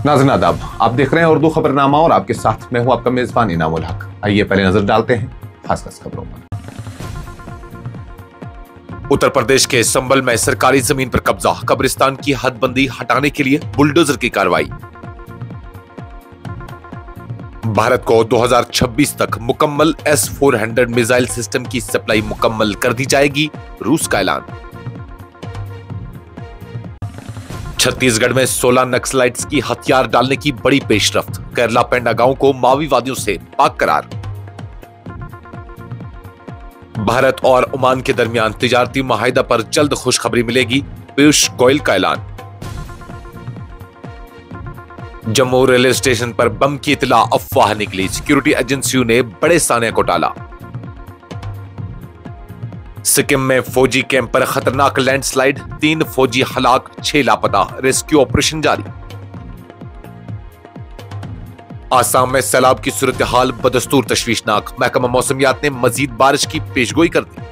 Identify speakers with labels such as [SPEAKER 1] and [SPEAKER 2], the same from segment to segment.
[SPEAKER 1] नाज़रीन आदाब, आप देख रहे हैं उर्दू खबरनामा और आपके साथ मैं हूं आपका मेजबान इनामुल हक। आइए पहले नजर डालते हैं खास खबरों पर।
[SPEAKER 2] उत्तर प्रदेश के संभल में सरकारी जमीन पर कब्जा, कब्रिस्तान की हदबंदी हटाने के लिए बुलडोजर की कार्रवाई। भारत को 2026 तक मुकम्मल S-400 मिसाइल सिस्टम की सप्लाई मुकम्मल कर दी जाएगी, रूस का ऐलान। छत्तीसगढ़ में 16 नक्सलाइट्स की हथियार डालने की बड़ी पेशरफ्त, केरला पेंडा गांव को माओवादियों से पाक करार। भारत और ओमान के दरमियान तिजारती माहिदा पर जल्द खुशखबरी मिलेगी, पीयूष गोयल का ऐलान। जम्मू रेलवे स्टेशन पर बम की इतला अफवाह निकली, सिक्योरिटी एजेंसियों ने बड़े साने को टाला। सिक्किम में फौजी कैंप पर खतरनाक लैंडस्लाइड, 3 फौजी हलाक, 6 लापता, रेस्क्यू ऑपरेशन जारी। आसाम में सैलाब की सूरत हाल बदस्तूर तशवीशनाक, महकमा मौसमियात ने मजीद बारिश की पेशगोई कर दी।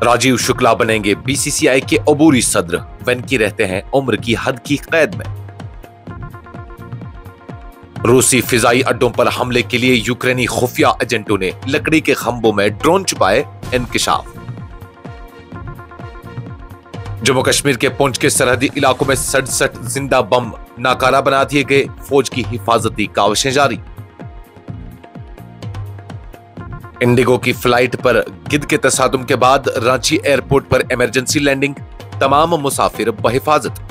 [SPEAKER 2] राजीव शुक्ला बनेंगे BCCI के अबूरी सदर, वेंकी रहते हैं उम्र की हद की कैद में। रूसी फिजाई अड्डों पर हमले के लिए यूक्रेनी खुफिया एजेंटों ने लकड़ी के खंभों में ड्रोन छुपाए, इंकशाफ। जम्मू कश्मीर के पुंछ के सरहदी इलाकों में 67 जिंदा बम नाकारा बना दिए गए, फौज की हिफाजती काविशें जारी। इंडिगो की फ्लाइट पर गिद्ध के तसादुम के बाद रांची एयरपोर्ट पर इमरजेंसी लैंडिंग, तमाम मुसाफिर बहिफाजत।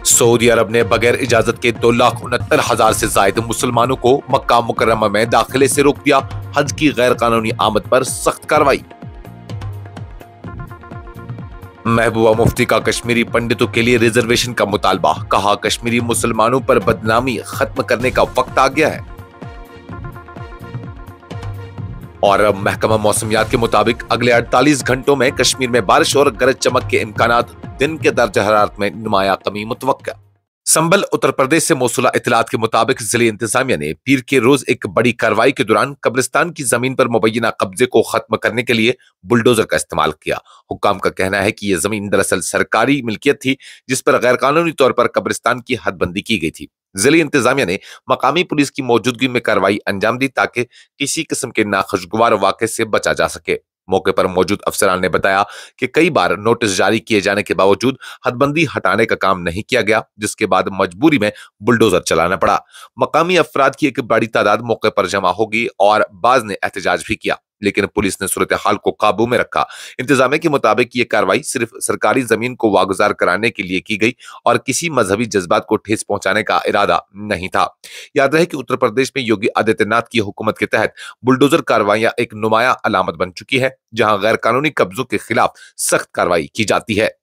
[SPEAKER 2] सऊदी अरब ने बगैर इजाजत के 2,69,000 से ज्यादा मुसलमानों को मक्का मुकर्रमा में दाखिले से रोक दिया, हज की गैर कानूनी आमद पर सख्त कार्रवाई। महबूबा मुफ्ती का कश्मीरी पंडितों के लिए रिजर्वेशन का मुतालबा, कहा कश्मीरी मुसलमानों पर बदनामी खत्म करने का वक्त आ गया है। और अब महकमा मौसमियात के मुताबिक अगले 48 घंटों में कश्मीर में बारिश और गरज चमक के इम्कानात, दिन के दर्जा हरारत में नुमाया कमी मुतवक्का। संभल उत्तर प्रदेश से मौसूला इतलात के मुताबिक जिले इंतजामिया ने पीर के रोज एक बड़ी कार्रवाई के दौरान कब्रिस्तान की जमीन पर मुबैना कब्जे को खत्म करने के लिए बुलडोजर का इस्तेमाल किया। हुक्काम का कहना है कि यह जमीन दरअसल सरकारी मिल्कियत थी, जिस पर गैर कानूनी तौर पर कब्रिस्तान की हदबंदी की गई थी। जिले इंतजामिया ने मकामी पुलिस की मौजूदगी में कार्रवाई अंजाम दी ताकि किसी किस्म के नाखुशगवार वाक़े से बचा जा सके। मौके पर मौजूद अफसरान ने बताया कि कई बार नोटिस जारी किए जाने के बावजूद हदबंदी हटाने का काम नहीं किया गया, जिसके बाद मजबूरी में बुलडोजर चलाना पड़ा। मकामी अफराद की एक बड़ी तादाद मौके पर जमा होगी और बाज ने एहतजाज भी किया, लेकिन पुलिस ने सूरत हाल को काबू में रखा। इंतजामिया के मुताबिक ये कार्रवाई सिर्फ सरकारी जमीन को वागुजार कराने के लिए की गई और किसी मजहबी जज्बात को ठेस पहुंचाने का इरादा नहीं था। याद रहे कि उत्तर प्रदेश में योगी आदित्यनाथ की हुकूमत के तहत बुलडोजर कार्रवाइयां एक नुमाया अलामत बन चुकी है, जहां गैर कानूनी कब्जों के खिलाफ सख्त कार्रवाई की जाती है।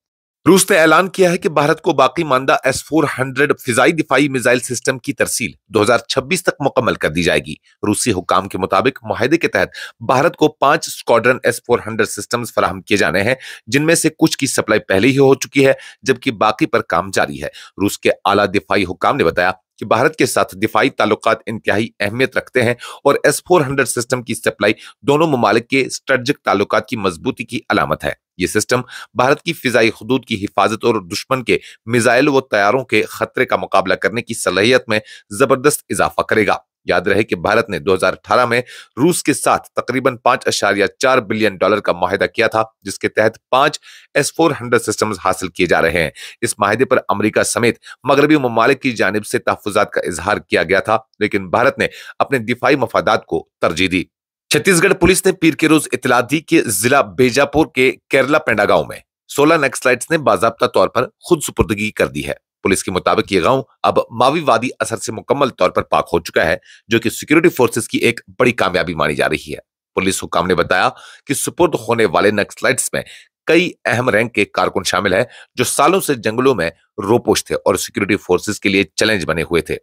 [SPEAKER 2] रूस ने ऐलान किया है कि भारत को बाकी मानदा S-400 फिजाई दिफाई मिसाइल सिस्टम की तरसील 2026 तक मुकम्मल कर दी जाएगी। रूसी हुक्काम के मुताबिक मुआहदे के तहत भारत को 5 स्क्वाड्रन S-400 सिस्टम्स फराहम किए जाने हैं, जिनमें से कुछ की सप्लाई पहले ही हो चुकी है, जबकि बाकी पर काम जारी है। रूस के आला दिफाई हुक्काम ने बताया कि भारत के साथ दिफाई ताल्लुकात इंतहाई अहमियत रखते हैं और S-400 सिस्टम की सप्लाई दोनों ममालिक के स्ट्रेटेजिक ताल्लुकात की मजबूती की अलामत है। ये सिस्टम भारत की फिजाई हुदूद की हिफाजत और दुश्मन के मिसाइल व तैयारों के खतरे का मुकाबला करने की सलाहियत में जबरदस्त इजाफा करेगा। याद रहे कि भारत ने 2018 में रूस के साथ तकरीबन $5.4 बिलियन का मुआहदा किया था, जिसके तहत 5 S-400 सिस्टम्स हासिल किए जा रहे हैं। इस मुआहदे पर अमेरिका समेत मगरबी ममालिक की जानिब से तहफ्फुजात का इजहार किया गया था, लेकिन भारत ने अपने दिफाई मफादात को तरजीह दी। छत्तीसगढ़ पुलिस ने पीर के रोज इतला दी कि जिला बीजापुर के केरला पेंडा गांव में 16 नक्सलाइट्स ने बाजाब्ता तौर पर खुद सुपुर्दगी कर दी है। पुलिस के मुताबिक ये गांव अब माओवादी असर से मुकम्मल तौर पर पाक हो चुका है, जो कि सिक्योरिटी फोर्सेस की एक बड़ी कामयाबी मानी जा रही है। पुलिस हुक्काम ने बताया कि सुपुर्द होने वाले नक्सलाइट्स में कई अहम रैंक के कारकुन शामिल हैं, जो सालों से जंगलों में रोपोश थे और सिक्योरिटी फोर्सेस के लिए चैलेंज बने हुए थे।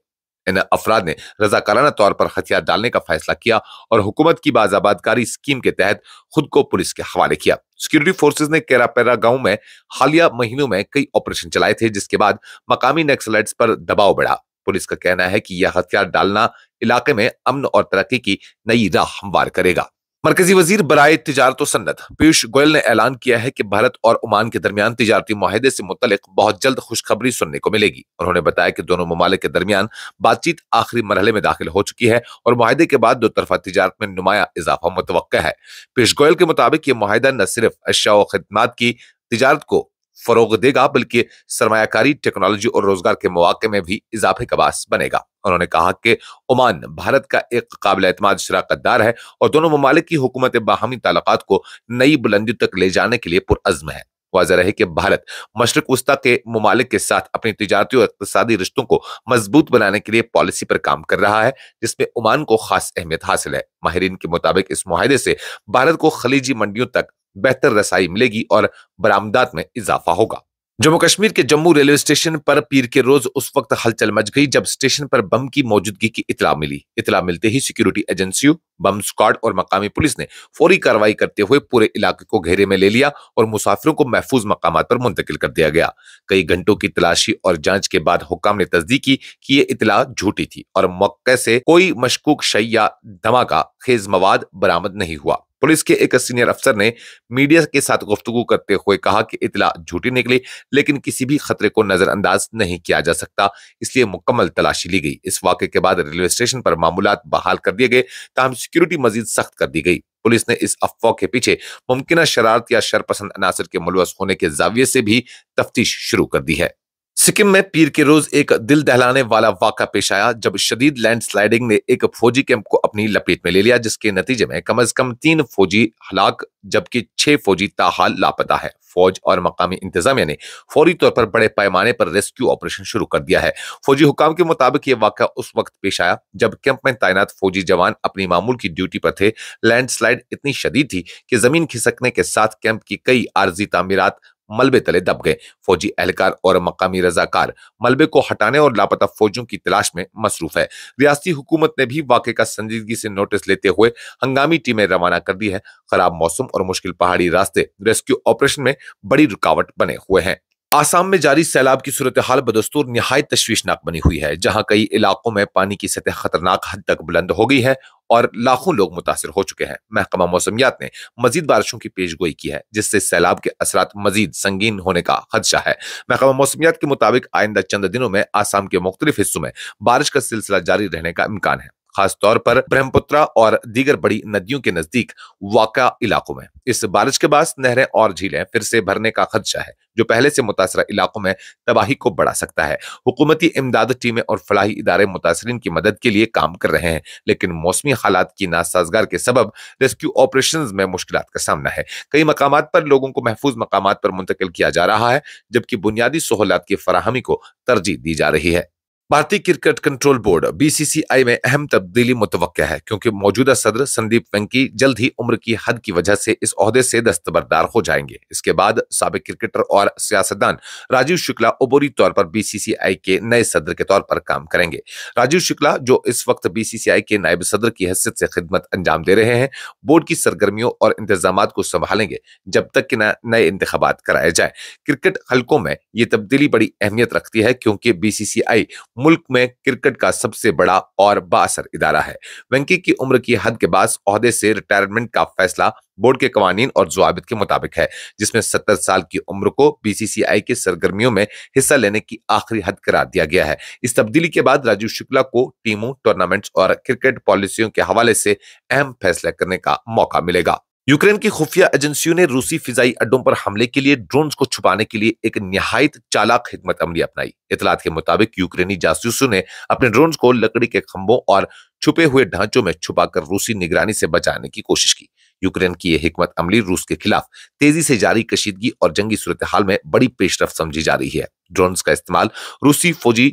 [SPEAKER 2] इन अफराद ने रजाकाराना तौर पर हथियार डालने का फैसला किया और हुकूमत की बाजाबादकारी स्कीम के तहत खुद को पुलिस के हवाले किया। सिक्योरिटी फोर्सेस ने केरापेरा गांव में हालिया महीनों में कई ऑपरेशन चलाए थे, जिसके बाद मकामी नक्सलाइट्स पर दबाव बढ़ा। पुलिस का कहना है कि यह हथियार डालना इलाके में अमन और तरक्की की नई राह हमवार करेगा। मरकजी वजीर बराए तिजारत व सन्नत पीयूष गोयल ने ऐलान किया है कि भारत और ओमान के दरमियान तिजारती मुआहदे से मुतल्लिक बहुत जल्द खुशखबरी सुनने को मिलेगी। उन्होंने बताया कि दोनों ममालिक के दरमियान बातचीत आखिरी मरहले में दाखिल हो चुकी है और मुआहदे के बाद दो तरफा तिजारत में नुमाया इजाफा मुतवक्का है। पीयूष गोयल के मुताबिक ये मुआहदा न सिर्फ अशिया व खिदमात की तिजारत को फरोग देगा बल्कि सरमायाकारी, टेक्नोलॉजी और रोजगार के मौके में भी इजाफे का बास बनेगा। उन्होंने कहा कि ओमान भारत का एक काबिल एतमाद शराकतदार है और दोनों ममालिक की हुकूमत बाहमी ताल्लुकात को नई बुलंदी तक ले जाने के लिए पुरअज़्म है। वाज़ेह रहे कि भारत मशरिक वस्ता के ममालिक के साथ अपनी तिजारती और इक़्तिसादी रिश्तों को मजबूत बनाने के लिए पॉलिसी पर काम कर रहा है, जिसमें ओमान को खास अहमियत हासिल है। माहिरीन के मुताबिक इस मुआहदे से भारत को खलीजी मंडियों तक बेहतर रसाई मिलेगी और बरामदात में इजाफा होगा। जम्मू कश्मीर के जम्मू रेलवे स्टेशन पर पीर के रोज उस वक्त हलचल मच गई जब स्टेशन पर बम की मौजूदगी की इतला मिली। इतला मिलते ही सिक्योरिटी एजेंसियों, बम स्क्वाड और मकामी पुलिस ने फौरी कार्रवाई करते हुए पूरे इलाके को घेरे में ले लिया और मुसाफिरों को महफूज मकामात पर मुंतकिल कर दिया गया। कई घंटों की तलाशी और जांच के बाद हुक्काम ने तस्दीक की कि ये इतला झूठी थी और मौके से कोई मशकूक शय या धमाका खेज मवाद बरामद नहीं हुआ। पुलिस के एक सीनियर अफसर ने मीडिया के साथ गुफ्तगू करते हुए कहा कि इतला झूठी निकली, लेकिन किसी भी खतरे को नजरअंदाज नहीं किया जा सकता, इसलिए मुकम्मल तलाशी ली गई। इस वाक़े के बाद रेलवे स्टेशन पर मामूलात बहाल कर दिए गए, ताहम सिक्योरिटी मजीद सख्त कर दी गई। पुलिस ने इस अफवाह के पीछे मुमकिन शरारत या शरपसंद अनासर के मुलवस होने के जाविये से भी तफ्तीश शुरू कर दी है। सिक्किम में पीर के रोज एक दिल दहलाने वाला वाक़ा पेश आया जब शदीद लैंडस्लाइडिंग ने एक फौजी कैंप को अपनी लपेट में ले लिया, जिसके नतीजे में कम से कम 3 फौजी हलाक जबकि 6 फौजी ताहाल लापता है। फौज और मकामी इंतजामिया ने फौरी तौर पर बड़े पैमाने पर रेस्क्यू ऑपरेशन शुरू कर दिया है। फौजी हुकाम के मुताबिक ये वाक़ा उस वक्त पेश आया जब कैंप में तैनात फौजी जवान अपनी मामूल की ड्यूटी पर थे। लैंडस्लाइड इतनी शदीद थी कि जमीन खिसकने के साथ कैंप की कई आर्जी तामीरात मलबे तले दब गए। फौजी एहलकार और मकामी रजाकार मलबे को हटाने और लापता फौजियों की तलाश में मसरूफ है। रियासती हुकूमत ने भी वाक़े का संजीदगी से नोटिस लेते हुए हंगामी टीमें रवाना कर दी है। खराब मौसम और मुश्किल पहाड़ी रास्ते रेस्क्यू ऑपरेशन में बड़ी रुकावट बने हुए हैं। आसाम में जारी सैलाब की सूरत हाल बदस्तूर निहायत तशवीशनाक बनी हुई है, जहां कई इलाकों में पानी की सतह खतरनाक हद तक बुलंद हो गई है और लाखों लोग मुतासिर हो चुके हैं। महकमा मौसमियात ने मजीद बारिशों की पेशगोई की है, जिससे सैलाब के असरात मजीद संगीन होने का खदशा है। महकमा मौसमियात के मुताबिक आइंदा चंद दिनों में आसाम के मुख्तलिफ हिस्सों में बारिश का सिलसिला जारी रहने का इम्कान है, खास तौर पर ब्रह्मपुत्रा और दीगर बड़ी नदियों के नजदीक वाक़ा इलाकों में। इस बारिश के बाद नहरें और झीलें फिर से भरने का खदशा है, जो पहले से मुतासरा इलाकों में तबाही को बढ़ा सकता है। हुकूमती इमदाद टीमें और फलाही इदारे मुतासरीन की मदद के लिए काम कर रहे हैं, लेकिन मौसमी हालात की नासाजगार के सबब रेस्क्यू ऑपरेशंस में मुश्किलात का सामना है। कई मकामात पर लोगों को महफूज मकामात पर मुंतकिल किया जा रहा है, जबकि बुनियादी सहूलत की फराहमी को तरजीह दी जा रही है। भारतीय क्रिकेट कंट्रोल बोर्ड बीसीसीआई में अहम तब्दीली मुतवक्का है, क्योंकि मौजूदा सदर संदीप वेंकी जल्द ही उम्र की हद की वजह से इस ओहदे से दस्तबरदार हो जाएंगे। इसके बाद साबिक क्रिकेटर और सियासतदान राजीव शुक्ला अबूरी तौर पर बीसीसीआई के नए सदर के तौर पर काम करेंगे। राजीव शुक्ला, जो इस वक्त बीसीसीआई के नायब सदर की हैसियत से खिदमत अंजाम दे रहे हैं, बोर्ड की सरगर्मियों और इंतजामात को संभालेंगे जब तक कि नए इंतखाबात कराए जाए। क्रिकेट हलकों में ये तब्दीली बड़ी अहमियत रखती है, क्योंकि बीसीसीआई मुल्क में क्रिकेट का सबसे बड़ा और बाअसर इदारा है। वेंकी की उम्र की हद के बाद ओहदे से रिटायरमेंट का फैसला बोर्ड के कवानीन और ज़वाबित के मुताबिक है, जिसमें 70 साल की उम्र को बीसीसीआई के सरगर्मियों में हिस्सा लेने की आखिरी हद करार दिया गया है। इस तब्दीली के बाद राजीव शुक्ला को टीमों, टूर्नामेंट्स और क्रिकेट पॉलिसियों के हवाले से अहम फैसला करने का मौका मिलेगा। यूक्रेन की खुफिया एजेंसियों ने रूसी फिजाई अड्डों पर हमले के लिए ड्रोन्स को छुपाने के लिए एक निहायत चालाक हिकमत अमली अपनाई। इतलात के मुताबिक यूक्रेनी जासूसों ने अपने ड्रोन्स को लकड़ी के खंभों और छुपे हुए ढांचों में छुपाकर रूसी निगरानी से बचाने की कोशिश की। यूक्रेन की यह हिकमत अमली रूस के खिलाफ तेजी से जारी कशीदगी और जंगी सूरत हाल में बड़ी पेशरफ्त समझी जा रही है। ड्रोन्स का इस्तेमाल रूसी फौजी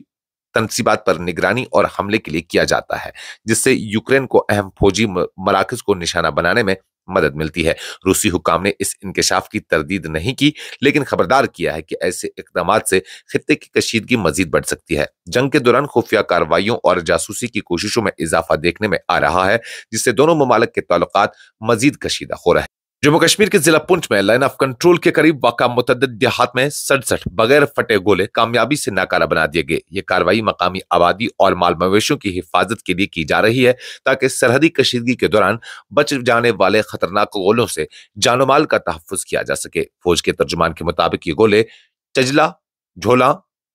[SPEAKER 2] तनसीबात पर निगरानी और हमले के लिए किया जाता है, जिससे यूक्रेन को अहम फौजी मराकज को निशाना बनाने में मदद मिलती है। रूसी हुकाम ने इस इंकशाफ की तरदीद नहीं की, लेकिन खबरदार किया है कि ऐसे इकदामात से खित्ते की कशीदगी मजीद बढ़ सकती है। जंग के दौरान खुफिया कार्रवाइयों और जासूसी की कोशिशों में इजाफा देखने में आ रहा है, जिससे दोनों ममालिक के ताल्लुकात मजीद कशीदा हो रहे हैं। जम्मू कश्मीर के जिला पुंछ में लाइन ऑफ कंट्रोल के करीब वाक़ा मुतद्दिद देहात में 67 बगैर फटे गोले कामयाबी से नाकारा बना दिए गए। ये कार्रवाई मकामी आबादी और माल मवेशियों की हिफाजत के लिए की जा रही है ताकि सरहदी कशीदगी के दौरान बच जाने वाले खतरनाक गोलों से जानो माल का तहफ्फुज किया जा सके। फौज के तर्जुमान के मुताबिक ये गोले चजला, झोला,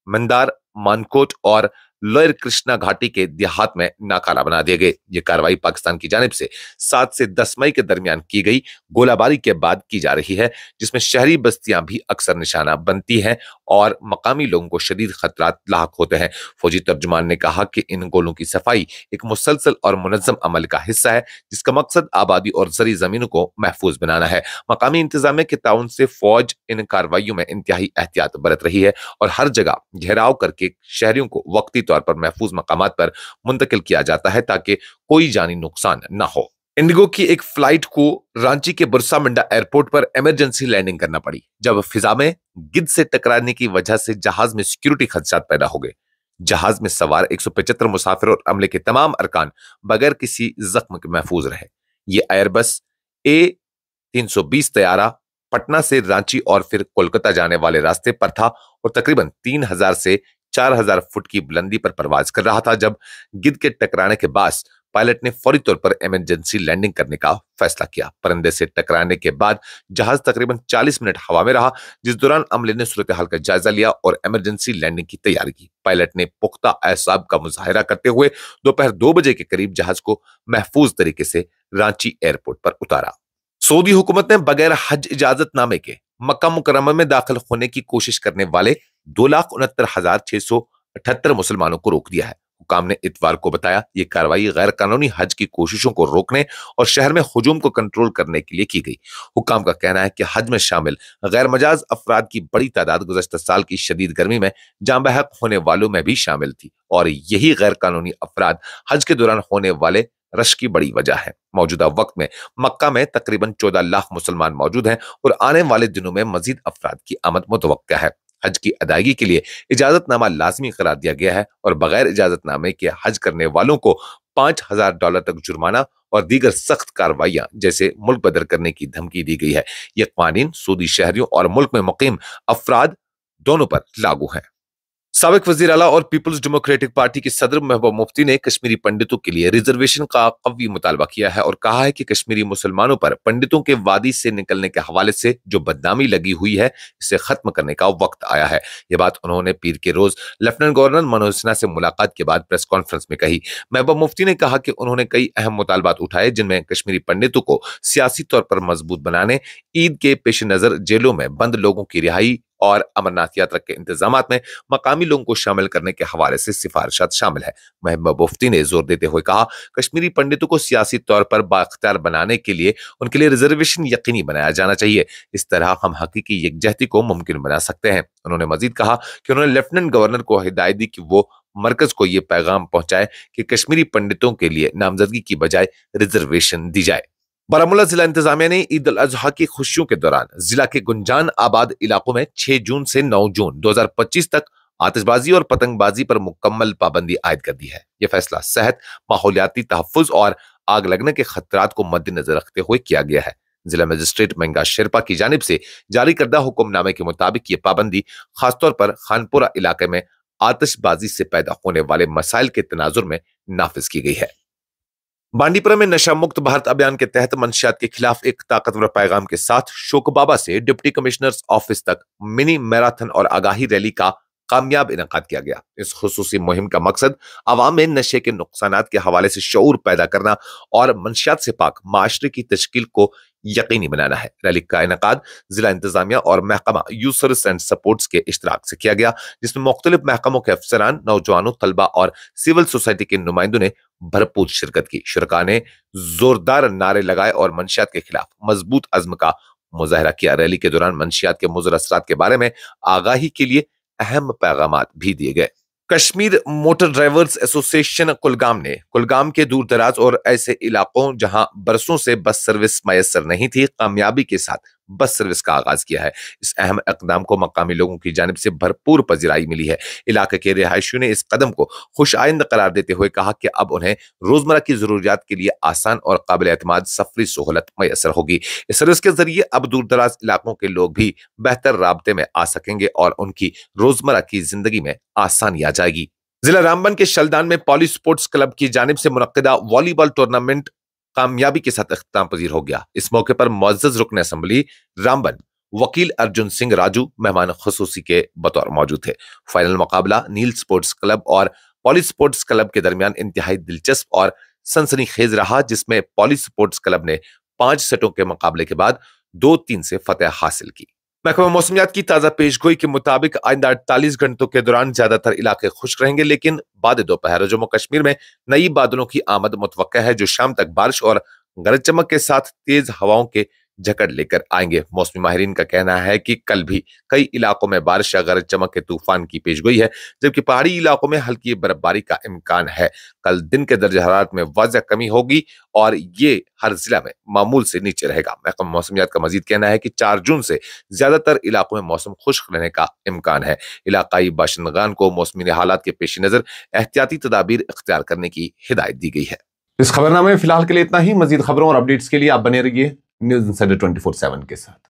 [SPEAKER 2] मंदार, मानकोट और लोअर कृष्णा घाटी के देहात में नाकारा बना दिए गए। ये कार्रवाई पाकिस्तान की जानिब से 7 से 10 मई के दरमियान की गई गोलाबारी के बाद की जा रही है, जिसमें शहरी बस्तियां भी अक्सर निशाना बनती हैं और मकामी लोगों को शदीद खतरात लाहक होते हैं। फौजी तर्जुमान ने कहा कि इन गोलों की सफाई एक मुसलसल और मुनज्जम अमल का हिस्सा है, जिसका मकसद आबादी और जरी जमीनों को महफूज बनाना है। मकामी इंतजामिया के ताउन से फौज इन कार्रवाइयों में इंतहाई एहतियात बरत रही है और हर जगह घेराव करके शहरियों को वक्ती तौर पर महफूज मकामात पर मुंतकिल किया जाता है ताकि कोई जानी नुकसान न हो। इंडिगो की एक फ्लाइट को रांची के बिरसा मुंडा एयरपोर्ट पर इमरजेंसी लैंडिंग करना पड़ी जब फिजा में गिद्ध से टकराने की वजह से जहाज में सिक्योरिटी खदशात पैदा हो गए। जहाज में सवार 175 मुसाफिर और अमले के तमाम अरकान बगैर किसी जख्म के महफूज रहे। ये एयरबस A320 तैयारा पटना से रांची और फिर कोलकाता जाने वाले रास्ते पर था और तकरीबन 3000 से 4000 फुट की बुलंदी पर परवाज कर रहा था जब गिद्ध के टकराने के बाद पायलट ने फौरी तौर पर इमरजेंसी लैंडिंग करने का फैसला किया। परिंदे से टकराने के बाद जहाज तकरीबन 40 मिनट हवा में रहा, जिस दौरान अमले ने सूरत हाल का जायजा लिया और इमरजेंसी लैंडिंग की तैयारी की। पायलट ने पुख्ता एहसाब का मुजाहिरा करते हुए दोपहर 2 बजे के करीब जहाज को महफूज तरीके से रांची एयरपोर्ट पर उतारा। सऊदी हुकूमत ने बगैर हज इजाजतनामे के मक्का मुकर्रमा में दाखिल होने की कोशिश करने वाले 2,69,678 मुसलमानों को रोक दिया है। हुकाम ने इतवार को बताया ये कार्रवाई गैर कानूनी हज की कोशिशों को रोकने और शहर में हुजूम को कंट्रोल करने के लिए की गई। हुकाम का कहना है कि हज में शामिल गैर मजाज अफराद की बड़ी तादाद गुज़श्ता साल की शदीद गर्मी में जान बहक होने वालों में भी शामिल थी और यही गैर कानूनी अफराद हज के दौरान होने वाले रश की बड़ी वजह है। मौजूदा वक्त में मक्का में तकरीबन 14 लाख मुसलमान मौजूद हैं और आने वाले दिनों में मजीद अफराद की आमद मुतवक्का है। हज की अदायगी के लिए इजाजतनामा लाजमी करार दिया गया है और बगैर इजाजतनामे के हज करने वालों को $5000 तक जुर्माना और दीगर सख्त कार्रवाइयां जैसे मुल्क बदर करने की धमकी दी गई है। यह कानून सऊदी शहरियों और मुल्क में मुकीम अफराद दोनों पर लागू है। साबिक वजीर आला और पीपल्स डेमोक्रेटिक पार्टी के सदर महबूबा मुफ्ती ने कश्मीरी पंडितों के लिए रिजर्वेशन का कवी मुतालबा किया है और कहा है कि कश्मीरी मुसलमानों पर पंडितों के वादी से निकलने के हवाले से जो बदनामी लगी हुई है इसे खत्म करने का वक्त आया है। यह बात उन्होंने पीर के रोज लेफ्टिनेंट गवर्नर मनोज सिन्हा से मुलाकात के बाद प्रेस कॉन्फ्रेंस में कही। महबूबा मुफ्ती ने कहा कि उन्होंने कई अहम मुतालबात उठाए जिनमें कश्मीरी पंडितों को सियासी तौर पर मजबूत बनाने, ईद के पेश नजर जेलों में बंद लोगों की रिहाई और अमरनाथ यात्रा के इंतजामात में मकामी लोगों को शामिल करने के हवाले से सिफारिशात शामिल है। महबूबा मुफ्ती ने जोर देते हुए कहा, कश्मीरी पंडितों को सियासी तौर पर बाख्तियार बनाने के लिए उनके लिए रिजर्वेशन यकीनी बनाया जाना चाहिए। इस तरह हम हकीकी यकजहती को मुमकिन बना सकते हैं। उन्होंने मजीद कहा कि उन्होंने लेफ्टिनेंट गवर्नर को हिदायत दी कि वो मरकज को यह पैगाम पहुंचाए कि कश्मीरी पंडितों के लिए नामजदगी की बजाय रिजर्वेशन दी जाए। बारामूला जिला इंतजामिया ने ईद उल अजहा की खुशियों के दौरान जिला के गुंजान आबाद इलाकों में 6 जून से 9 जून 2025 तक आतिशबाजी और पतंगबाजी पर मुकम्मल पाबंदी आयद कर दी है। यह फैसला सेहत, माहौलियाती तहफ्फुज और आग लगने के खतरात को मद्देनजर रखते हुए किया गया है। जिला मजिस्ट्रेट मंगा शेरपा की जानिब से जारी करदा हुक्मनामे के मुताबिक ये पाबंदी खासतौर पर खानपुरा इलाके में आतिशबाजी से पैदा होने वाले मसाइल के तनाजुर में नाफिज की गई है। बांडीपुरा में नशा मुक्त भारत अभियान के तहत मंशियात के खिलाफ एक ताकतवर पैगाम के साथ शोकबाबा से डिप्टी कमिश्नर्स ऑफिस तक मिनी मैराथन और आगाही रैली का कामयाब इनेकाद किया गया। इस खुसूसी मुहिम का मकसद अवाम में नशे के नुकसानात के हवाले से शऊर पैदा करना और मंशियात से पाक माशरे की तश्कील को यकीनी बनाना है। रैली का इनेकाद जिला इंतजामिया और महकमा यूथ सर्विस एंड सपोर्ट्स के इश्तराक से किया गया, जिसमें मुख्तलिफ महकमों के अफसरान, नौजवानों, तलबा और सिविल सोसाइटी के नुमाइंदों ने भरपूर शिरकत की। शुरका ने जोरदार नारे लगाए और मंशियात के खिलाफ मजबूत अज़्म का मुजाहरा किया। रैली के दौरान मंशियात के मुज़र असरात के बारे में आगाही के लिए अहम पैगामात भी दिए गए। Kashmir motor drivers association Kulgam ने कुलगाम के दूर दराज और ऐसे इलाकों जहां बरसों से बस सर्विस मयसर नहीं थी, कामयाबी के साथ बस सर्विस का आगाज किया है। इस अहम इकदाम को मकामी लोगों की जानिब से भरपूर पजीराई मिली है। इलाके के रिहायशियों ने इस कदम को खुशाइंद करार देते हुए कहा कि अब उन्हें रोजमर्रा की जरूरियात के लिए आसान और काबिल एतमाद सफरी सहूलत मैसर होगी। इस सर्विस के जरिए अब दूर दराज इलाकों के लोग भी बेहतर राब्ते में आ सकेंगे और उनकी रोजमर्रा की जिंदगी में आसानी आ जाएगी। जिला रामबन के शलदान में पॉली स्पोर्ट्स क्लब की जानिब से मुनक्किदा वॉलीबॉल टूर्नामेंट कामयाबी के साथ इख्तिताम पजीर हो गया। इस मौके पर मुअज़्ज़ज़ रुकन असम्बली रामबन वकील अर्जुन सिंह राजू मेहमान खुसूसी के बतौर मौजूद थे। फाइनल मुकाबला नील स्पोर्ट्स क्लब और पॉली स्पोर्ट्स क्लब के दरमियान इंतहाई दिलचस्प और सनसनीखेज रहा, जिसमें पॉली स्पोर्ट्स क्लब ने 5 सेटों के मुकाबले के बाद 2-3 से फतेह हासिल की। महकमा मौसमियात की ताजा पेशगोई के मुताबिक आइंदा 48 घंटों के दौरान ज्यादातर इलाके खुश्क रहेंगे, लेकिन बाद दोपहर जम्मू कश्मीर में नई बादलों की आमद मुतवक्का है, जो शाम तक बारिश और गरज चमक के साथ तेज हवाओं के झकड़ लेकर आएंगे। मौसमी माहिरीन का कहना है कि कल भी कई इलाकों में बारिश या गरज चमक के तूफान की पेशगोई है, जबकि पहाड़ी इलाकों में हल्की बर्फबारी का इम्कान है। कल दिन के दर्जे हरारत में वाज़ह कमी होगी और ये हर जिला में मामूल से नीचे रहेगा। महकमा मौसमियात का मजीद कहना है कि 4 जून से ज्यादातर इलाकों में मौसम खुश्क रहने का इम्कान है। इलाकाई बाशिंदगान को मौसमी हालात के पेश नजर एहतियाती तदाबीर इख्तियार करने की हिदायत दी गई है।
[SPEAKER 1] इस खबरनामे में फिलहाल के लिए इतना ही। मजीद खबरों और अपडेट्स के लिए आप बने रहिए न्यूज़ इंसाइडर 24/7 के साथ।